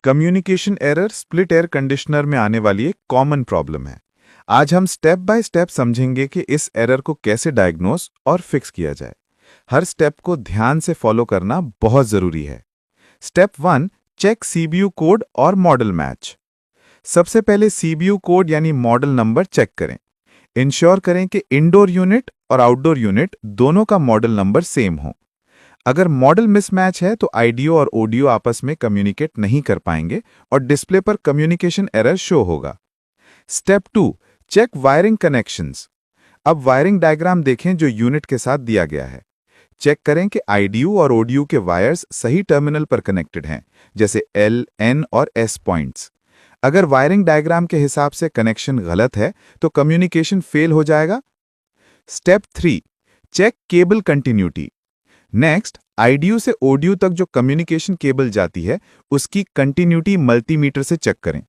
Communication error split air conditioner में आने वाली एक कॉमन प्रॉब्लम है। आज हम स्टेप बाय स्टेप समझेंगे कि इस एरर को कैसे डायग्नोस और फिक्स किया जाए। हर स्टेप को ध्यान से फॉलो करना बहुत जरूरी है। स्टेप 1, चेक सीबीयू कोड और मॉडल मैच। सबसे पहले सीबीयू कोड यानी मॉडल नंबर चेक करें। इंश्योर करें कि इंडोर यूनिट और आउटडोर यूनिट दोनों का मॉडल नंबर सेम हो। अगर मॉडल मिसमैच है तो आईडीओ और ओडियो आपस में कम्युनिकेट नहीं कर पाएंगे और डिस्प्ले पर कम्युनिकेशन एरर शो होगा। Step 2, check wiring connections. अब वायरिंग डायग्राम देखें जो यूनिट के साथ दिया गया है। चेक करें कि आईडीओ और ओडियो के वायर्स सही टर्मिनल पर कनेक्टेड हैं, जैसे एल, एन और एस पॉइंट्स। अगर वायरिंग डायग्राम के हिसाब से कनेक्शन गलत है तो कम्युनिकेशन फेल हो जाएगा। Step 3, check cable continuity. Next, IDU से ओडियो तक जो कम्युनिकेशन केबल जाती है उसकी कंटिन्यूटी मल्टीमीटर से चेक करें।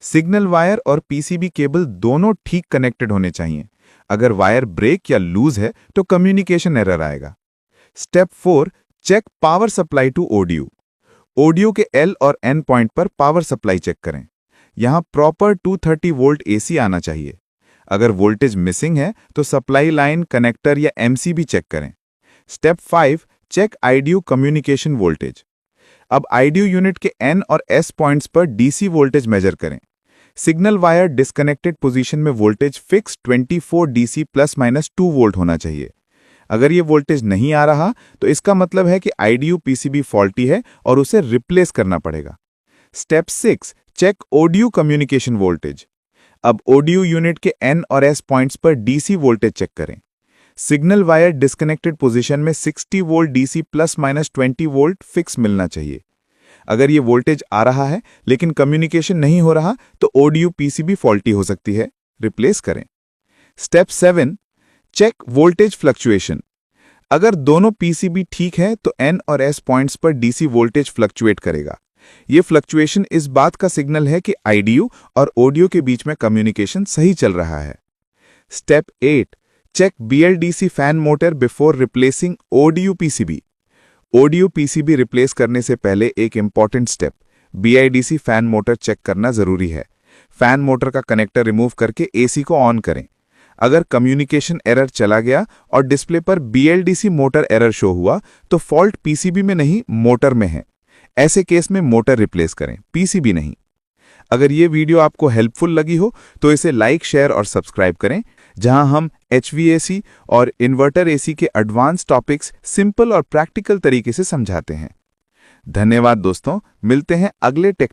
सिग्नल वायर और पीसीबी केबल दोनों ठीक कनेक्टेड होने चाहिए। अगर वायर ब्रेक या लूज है तो कम्युनिकेशन एरर आएगा। Step 4, check power supply to ODU. ODU के एल और एन पॉइंट पर पावर सप्लाई चेक करें। यहां प्रॉपर 230 वोल्ट एसी आना चाहिए। अगर वोल्टेज मिसिंग है तो सप्लाई लाइन, कनेक्टर या एमसीबी चेक करें। Step 5, check IDU communication voltage. अब आईडीयू यूनिट के एन और एस पॉइंट्स पर डीसी वोल्टेज मेजर करें। सिग्नल वायर डिस्कनेक्टेड पोजीशन में वोल्टेज फिक्स 24 डीसी ±2 वोल्ट होना चाहिए। अगर ये वोल्टेज नहीं आ रहा तो इसका मतलब है कि आईडीयू पीसीबी फॉल्टी है और उसे रिप्लेस करना पड़ेगा। Step 6, check ODU communication voltage. अब ऑडियो यूनिट के एन और एस पॉइंट्स पर डीसी वोल्टेज चेक करें। सिग्नल वायर डिस्कनेक्टेड पोजीशन में 60 वोल्ट डीसी ±20 वोल्ट फिक्स मिलना चाहिए। अगर ये वोल्टेज आ रहा है लेकिन कम्युनिकेशन नहीं हो रहा तो ऑडियो पीसीबी फॉल्टी हो सकती है, रिप्लेस करें। Step 7, check voltage fluctuation. अगर दोनों पीसीबी ठीक है तो एन और एस पॉइंट्स पर डीसी वोल्टेज फ्लक्चुएट करेगा। ये फ्लक्चुएशन इस बात का सिग्नल है कि आईडीयू और ऑडियो के बीच में कम्युनिकेशन सही चल रहा है। Step 8, check BLDC fan motor before replacing ODU PCB. ODU PCB replace करने से पहले एक important step, BLDC fan motor check करना जरूरी है। फैन मोटर का कनेक्टर रिमूव करके एसी को ऑन करें। अगर कम्युनिकेशन एरर चला गया और डिस्प्ले पर बीएलडीसी मोटर एरर शो हुआ तो फॉल्ट पीसीबी में नहीं, मोटर में है। ऐसे केस में मोटर रिप्लेस करें, पीसीबी नहीं। अगर ये वीडियो आपको हेल्पफुल लगी हो तो इसे लाइक, शेयर और सब्सक्राइब करें, जहां हम एचवीएसी और इन्वर्टर एसी के एडवांस टॉपिक्स सिंपल और प्रैक्टिकल तरीके से समझाते हैं। धन्यवाद दोस्तों, मिलते हैं अगले टेक